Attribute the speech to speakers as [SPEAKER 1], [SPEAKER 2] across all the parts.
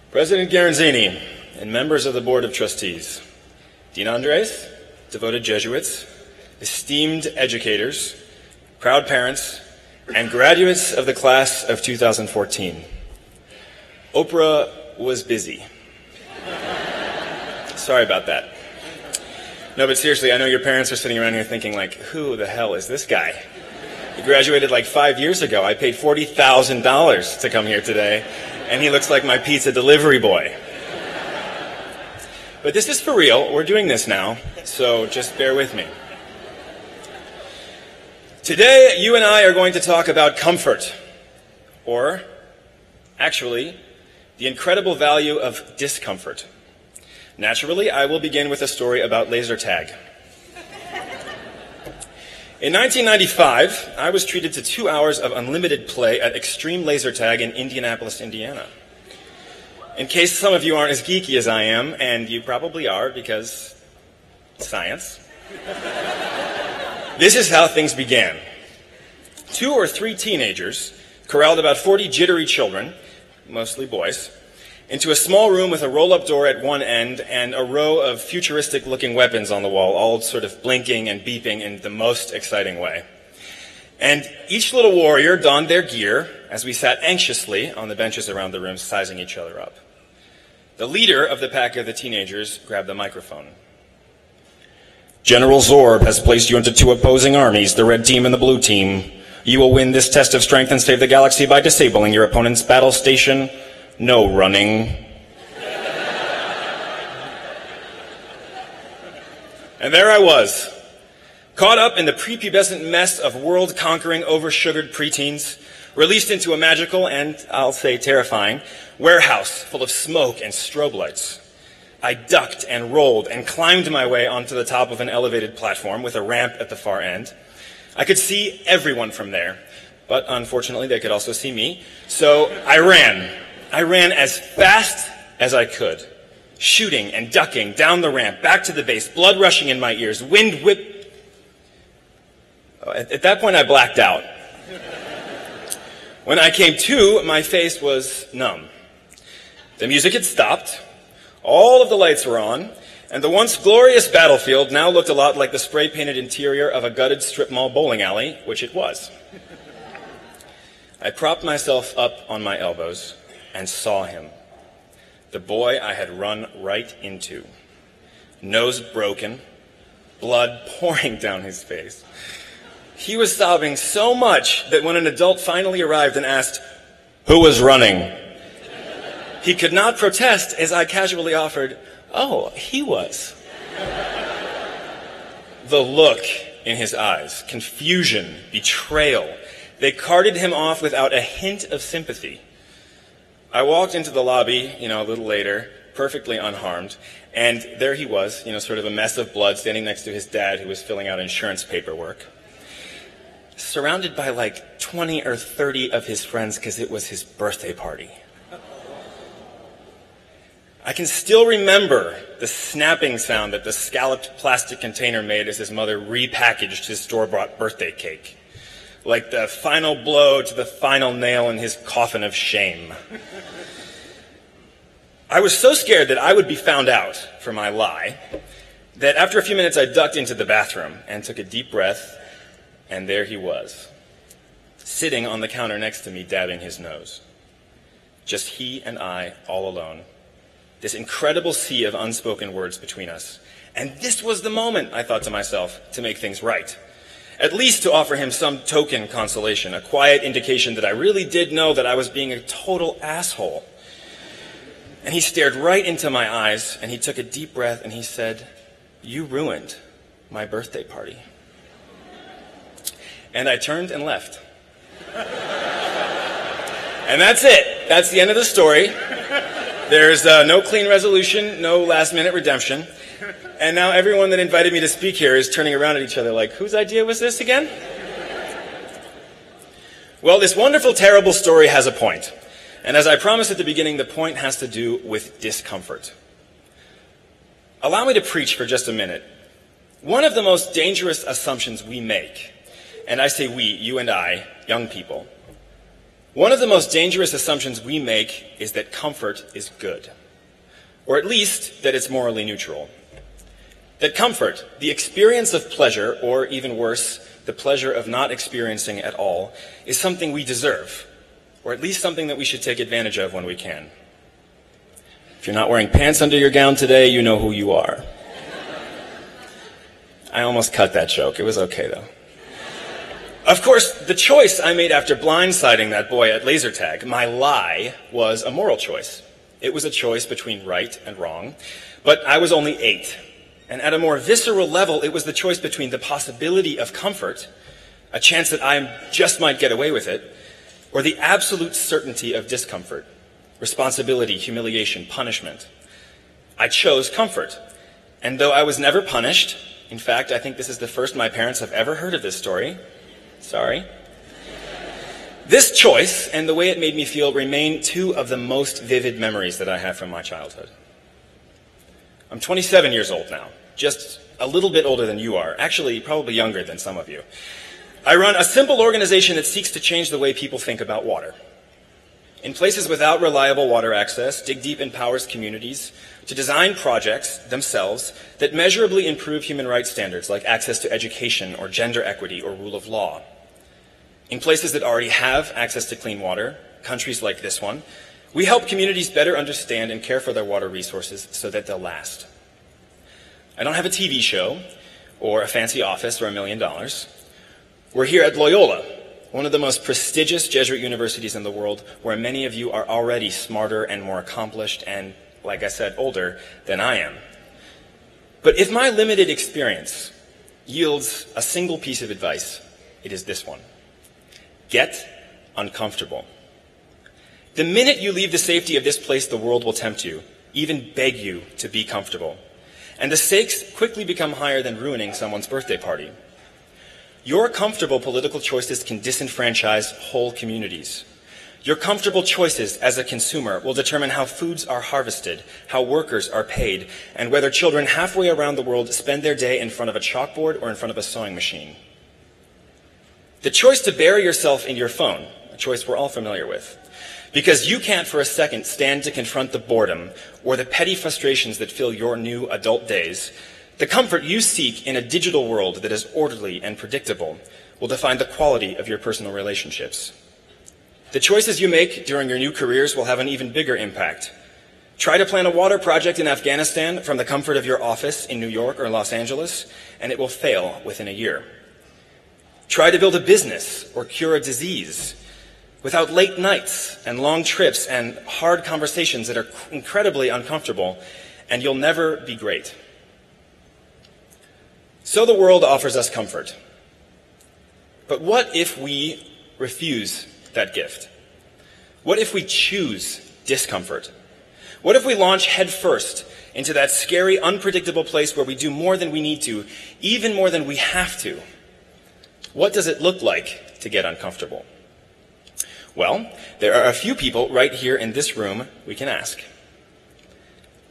[SPEAKER 1] President Garanzini and members of the Board of Trustees, Dean Andres, devoted Jesuits, esteemed educators, proud parents, and graduates of the class of 2014. Oprah was busy. Sorry about that. No, but seriously, I know your parents are sitting around here thinking like, who the hell is this guy? He graduated like 5 years ago. I paid $40,000 to come here today, and he looks like my pizza delivery boy. But this is for real. We're doing this now, so just bear with me. Today, you and I are going to talk about comfort, or actually, the incredible value of discomfort. Naturally, I will begin with a story about laser tag. In 1995, I was treated to 2 hours of unlimited play at Extreme Laser Tag in Indianapolis, Indiana. In case some of you aren't as geeky as I am, and you probably are because science, this is how things began. 2 or 3 teenagers corralled about 40 jittery children, mostly boys, into a small room with a roll-up door at one end and a row of futuristic-looking weapons on the wall, all sort of blinking and beeping in the most exciting way. And each little warrior donned their gear as we sat anxiously on the benches around the room, sizing each other up. The leader of the pack of the teenagers grabbed the microphone. General Zorb has placed you into 2 opposing armies, the red team and the blue team. You will win this test of strength and save the galaxy by disabling your opponent's battle station. No running. And there I was, caught up in the prepubescent mess of world-conquering, over-sugared preteens, released into a magical and, I'll say, terrifying, warehouse full of smoke and strobe lights. I ducked and rolled and climbed my way onto the top of an elevated platform with a ramp at the far end. I could see everyone from there, but unfortunately they could also see me, so I ran. I ran as fast as I could, shooting and ducking down the ramp, back to the base, blood rushing in my ears, wind whip. At that point, I blacked out. When I came to, my face was numb. The music had stopped, all of the lights were on, and the once glorious battlefield now looked a lot like the spray-painted interior of a gutted strip mall bowling alley, which it was. I propped myself up on my elbows and saw him, the boy I had run right into, nose broken, blood pouring down his face. He was sobbing so much that when an adult finally arrived and asked, "Who was running?" he could not protest as I casually offered, "Oh, he was." The look in his eyes, confusion, betrayal, they carted him off without a hint of sympathy. I walked into the lobby, a little later, perfectly unharmed, and there he was, sort of a mess of blood, standing next to his dad who was filling out insurance paperwork, surrounded by like 20 or 30 of his friends because it was his birthday party. I can still remember the snapping sound that the scalloped plastic container made as his mother repackaged his store-bought birthday cake, like the final blow to the final nail in his coffin of shame. I was so scared that I would be found out for my lie that after a few minutes I ducked into the bathroom and took a deep breath, and there he was, sitting on the counter next to me, dabbing his nose. Just he and I, all alone. This incredible sea of unspoken words between us. And this was the moment, I thought to myself, to make things right. At least to offer him some token consolation, a quiet indication that I really did know that I was being a total asshole. And he stared right into my eyes, and he took a deep breath, and he said, "You ruined my birthday party." And I turned and left. And that's it. That's the end of the story. There's no clean resolution, no last-minute redemption. And now everyone that invited me to speak here is turning around at each other like, whose idea was this again? Well, this wonderful, terrible story has a point. And as I promised at the beginning, the point has to do with discomfort. Allow me to preach for just a minute. One of the most dangerous assumptions we make, and I say we, you and I, young people, One of the most dangerous assumptions we make is that comfort is good, or at least that it's morally neutral. That comfort, the experience of pleasure, or even worse, the pleasure of not experiencing at all, is something we deserve, or at least something that we should take advantage of when we can. If you're not wearing pants under your gown today, you know who you are. I almost cut that joke. It was okay, though. Of course, the choice I made after blindsiding that boy at laser tag, my lie, was a moral choice. It was a choice between right and wrong, but I was only 8. And at a more visceral level, it was the choice between the possibility of comfort, a chance that I just might get away with it, or the absolute certainty of discomfort, responsibility, humiliation, punishment. I chose comfort. And though I was never punished, in fact, I think this is the first my parents have ever heard of this story. Sorry. This choice and the way it made me feel remain 2 of the most vivid memories that I have from my childhood. I'm 27 years old now, just a little bit older than you are, actually probably younger than some of you. I run a simple organization that seeks to change the way people think about water. In places without reliable water access, Dig Deep empowers communities to design projects themselves that measurably improve human rights standards like access to education or gender equity or rule of law. In places that already have access to clean water, countries like this one, we help communities better understand and care for their water resources so that they'll last. I don't have a TV show or a fancy office or $1 million. We're here at Loyola, one of the most prestigious Jesuit universities in the world, where many of you are already smarter and more accomplished and, like I said, older than I am. But if my limited experience yields a single piece of advice, it is this one. Get uncomfortable. The minute you leave the safety of this place, the world will tempt you, even beg you to be comfortable. And the stakes quickly become higher than ruining someone's birthday party. Your comfortable political choices can disenfranchise whole communities. Your comfortable choices as a consumer will determine how foods are harvested, how workers are paid, and whether children halfway around the world spend their day in front of a chalkboard or in front of a sewing machine. The choice to bury yourself in your phone, a choice we're all familiar with, because you can't for a second stand to confront the boredom or the petty frustrations that fill your new adult days, the comfort you seek in a digital world that is orderly and predictable will define the quality of your personal relationships. The choices you make during your new careers will have an even bigger impact. Try to plan a water project in Afghanistan from the comfort of your office in New York or Los Angeles, and it will fail within a year. Try to build a business or cure a disease without late nights and long trips and hard conversations that are incredibly uncomfortable, and you'll never be great. So the world offers us comfort. But what if we refuse that gift? What if we choose discomfort? What if we launch headfirst into that scary, unpredictable place where we do more than we need to, even more than we have to? What does it look like to get uncomfortable? Well, there are a few people right here in this room we can ask.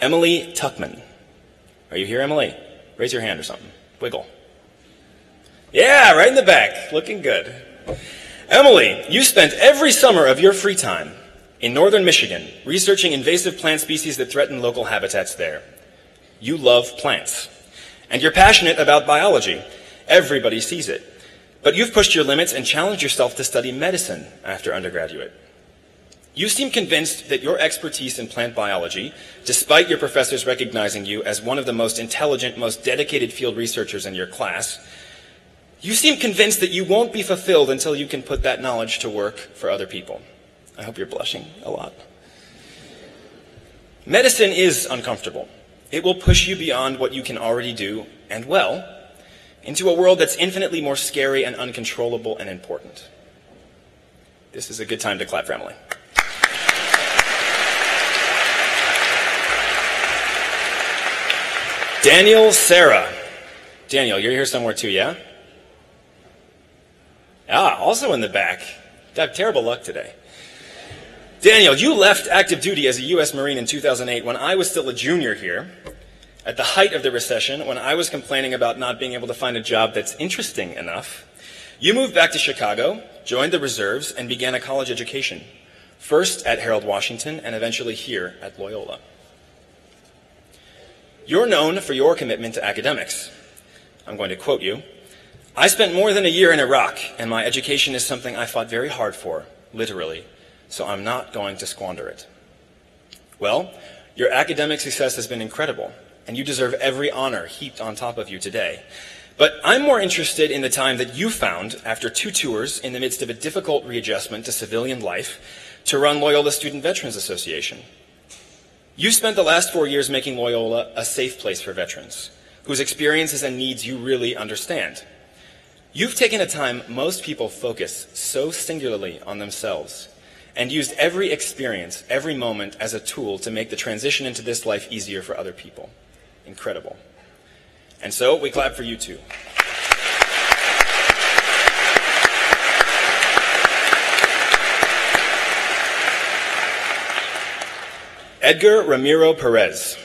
[SPEAKER 1] Emily Tuckman. Are you here, Emily? Raise your hand or something. Wiggle. Yeah, right in the back. Looking good. Emily, you spent every summer of your free time in northern Michigan researching invasive plant species that threaten local habitats there. You love plants. And you're passionate about biology. Everybody sees it. But you've pushed your limits and challenged yourself to study medicine after undergraduate. You seem convinced that your expertise in plant biology, despite your professors recognizing you as one of the most intelligent, most dedicated field researchers in your class, you seem convinced that you won't be fulfilled until you can put that knowledge to work for other people. I hope you're blushing a lot. Medicine is uncomfortable. It will push you beyond what you can already do, and well, into a world that's infinitely more scary and uncontrollable and important. This is a good time to clap for Emily. Daniel Sarah. Daniel, you're here somewhere too, yeah? Ah, also in the back. I have terrible luck today. Daniel, you left active duty as a U.S. Marine in 2008 when I was still a junior here, at the height of the recession, when I was complaining about not being able to find a job that's interesting enough. You moved back to Chicago, joined the reserves, and began a college education, first at Harold Washington and eventually here at Loyola. You're known for your commitment to academics. I'm going to quote you. "I spent more than a year in Iraq, and my education is something I fought very hard for, literally, so I'm not going to squander it." Well, your academic success has been incredible, and you deserve every honor heaped on top of you today. But I'm more interested in the time that you found after 2 tours in the midst of a difficult readjustment to civilian life to run Loyola Student Veterans Association. You spent the last 4 years making Loyola a safe place for veterans, whose experiences and needs you really understand. You've taken a time most people focus so singularly on themselves and used every experience, every moment as a tool to make the transition into this life easier for other people. Incredible. And so we clap for you too. Edgar Ramiro Perez.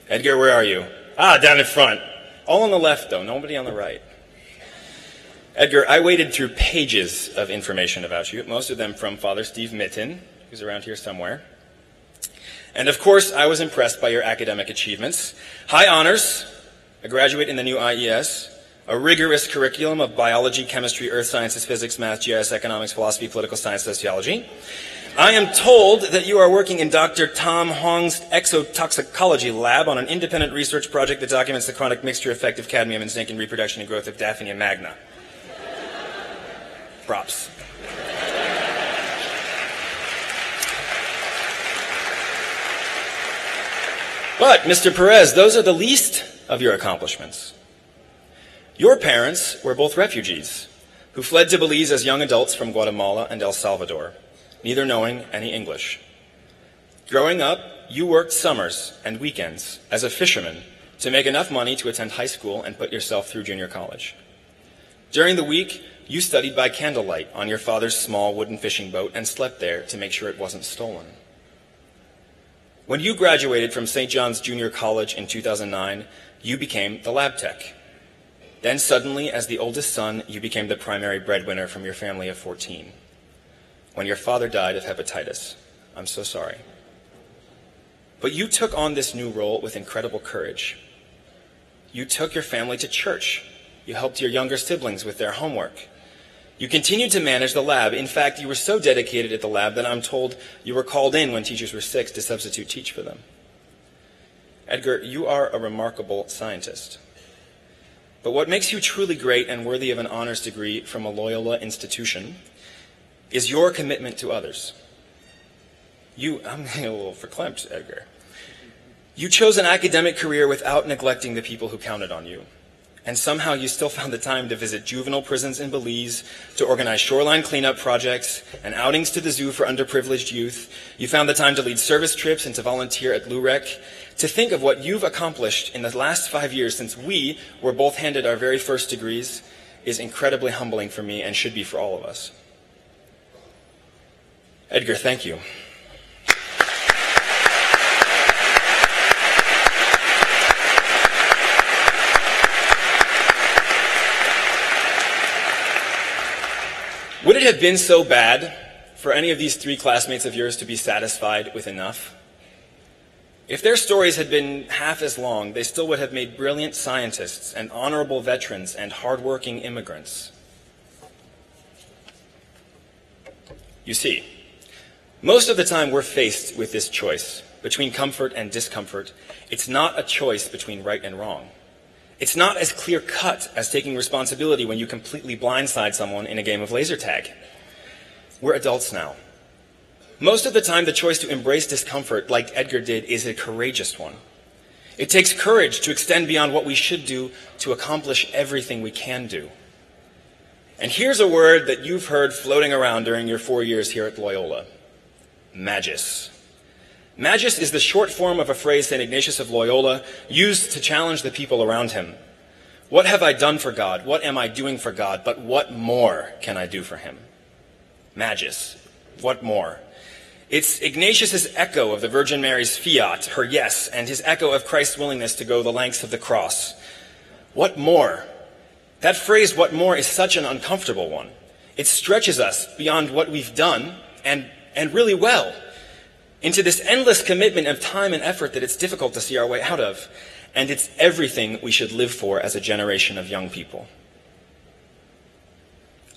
[SPEAKER 1] Edgar, where are you? Ah, down in front. All on the left, though, nobody on the right. Edgar, I waded through pages of information about you, most of them from Father Steve Mitten, who's around here somewhere. And of course, I was impressed by your academic achievements. High honors, a graduate in the new IES, a rigorous curriculum of biology, chemistry, earth sciences, physics, math, GIS, economics, philosophy, political science, sociology. I am told that you are working in Dr. Tom Hong's exotoxicology lab on an independent research project that documents the chronic mixture effect of cadmium and zinc in reproduction and growth of Daphnia magna. Props. But, Mr. Perez, those are the least of your accomplishments. Your parents were both refugees who fled to Belize as young adults from Guatemala and El Salvador, neither knowing any English. Growing up, you worked summers and weekends as a fisherman to make enough money to attend high school and put yourself through junior college. During the week, you studied by candlelight on your father's small wooden fishing boat and slept there to make sure it wasn't stolen. When you graduated from St. John's Junior College in 2009, you became the lab tech. Then suddenly, as the oldest son, you became the primary breadwinner from your family of 14. When your father died of hepatitis. I'm so sorry. But you took on this new role with incredible courage. You took your family to church. You helped your younger siblings with their homework. You continued to manage the lab. In fact, you were so dedicated at the lab that I'm told you were called in when teachers were sick to substitute teach for them. Edgar, you are a remarkable scientist. But what makes you truly great and worthy of an honors degree from a Loyola institution is your commitment to others. I'm getting a little verklempt, Edgar. You chose an academic career without neglecting the people who counted on you. And somehow you still found the time to visit juvenile prisons in Belize, to organize shoreline cleanup projects, and outings to the zoo for underprivileged youth. You found the time to lead service trips and to volunteer at LUREC. To think of what you've accomplished in the last 5 years since we were both handed our very first degrees is incredibly humbling for me and should be for all of us. Edgar, thank you. Would it have been so bad for any of these 3 classmates of yours to be satisfied with enough? If their stories had been half as long, they still would have made brilliant scientists and honorable veterans and hardworking immigrants. You see, most of the time we're faced with this choice between comfort and discomfort. It's not a choice between right and wrong. It's not as clear-cut as taking responsibility when you completely blindside someone in a game of laser tag. We're adults now. Most of the time, the choice to embrace discomfort, like Edgar did, is a courageous one. It takes courage to extend beyond what we should do to accomplish everything we can do. And here's a word that you've heard floating around during your 4 years here at Loyola: magis. Magis is the short form of a phrase St. Ignatius of Loyola used to challenge the people around him. What have I done for God? What am I doing for God? But what more can I do for him? Magis. What more? It's Ignatius's echo of the Virgin Mary's fiat, her yes, and his echo of Christ's willingness to go the lengths of the cross. What more? That phrase, what more, is such an uncomfortable one. It stretches us beyond what we've done, and really well, into this endless commitment of time and effort that it's difficult to see our way out of. And it's everything we should live for as a generation of young people.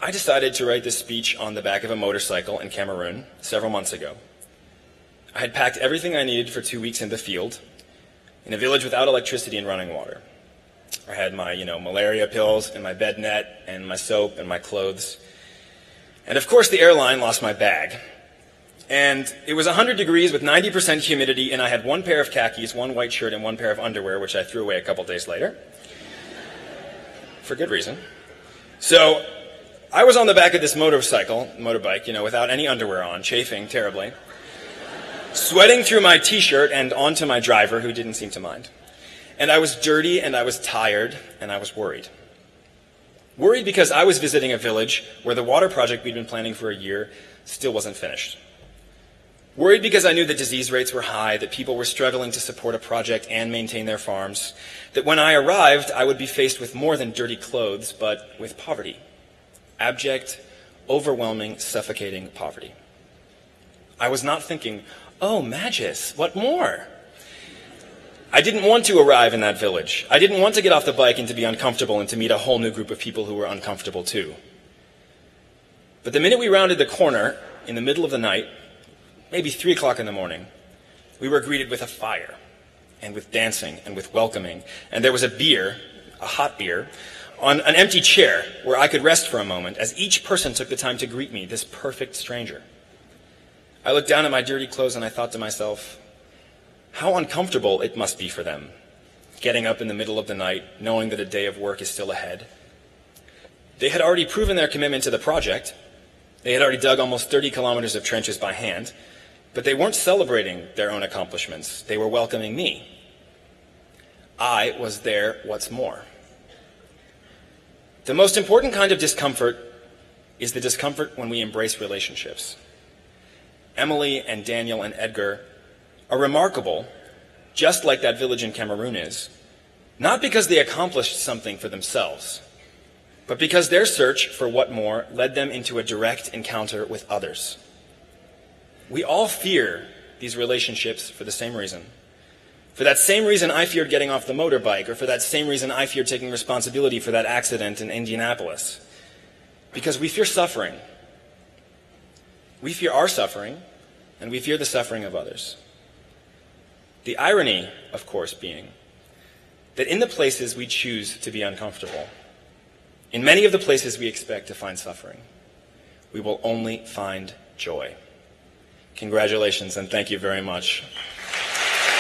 [SPEAKER 1] I decided to write this speech on the back of a motorcycle in Cameroon several months ago. I had packed everything I needed for 2 weeks in the field, in a village without electricity and running water. I had my, malaria pills and my bed net and my soap and my clothes. And of course the airline lost my bag. And it was 100 degrees with 90% humidity, and I had one pair of khakis, one white shirt, and one pair of underwear, which I threw away a couple days later. For good reason. So I was on the back of this motorbike, without any underwear on, chafing terribly, sweating through my t-shirt and onto my driver, who didn't seem to mind. And I was dirty, and I was tired, and I was worried. Worried because I was visiting a village where the water project we'd been planning for a year still wasn't finished. Worried because I knew that disease rates were high, that people were struggling to support a project and maintain their farms, that when I arrived, I would be faced with more than dirty clothes, but with poverty. Abject, overwhelming, suffocating poverty. I was not thinking, oh, Magis, what more? I didn't want to arrive in that village. I didn't want to get off the bike and to be uncomfortable and to meet a whole new group of people who were uncomfortable too. But the minute we rounded the corner, in the middle of the night, maybe 3 o'clock in the morning, we were greeted with a fire, and with dancing, and with welcoming, and there was a beer, a hot beer, on an empty chair where I could rest for a moment as each person took the time to greet me, this perfect stranger. I looked down at my dirty clothes and I thought to myself, how uncomfortable it must be for them, getting up in the middle of the night, knowing that a day of work is still ahead. They had already proven their commitment to the project. They had already dug almost 30 kilometers of trenches by hand, but they weren't celebrating their own accomplishments. They were welcoming me. I was there, what's more. The most important kind of discomfort is the discomfort when we embrace relationships. Emily and Daniel and Edgar are remarkable, just like that village in Cameroon is, not because they accomplished something for themselves, but because their search for what more led them into a direct encounter with others. We all fear these relationships for the same reason. For that same reason I feared getting off the motorbike, or for that same reason I feared taking responsibility for that accident in Indianapolis. Because we fear suffering. We fear our suffering, and we fear the suffering of others. The irony, of course, being that in the places we choose to be uncomfortable, in many of the places we expect to find suffering, we will only find joy. Congratulations, and thank you very much.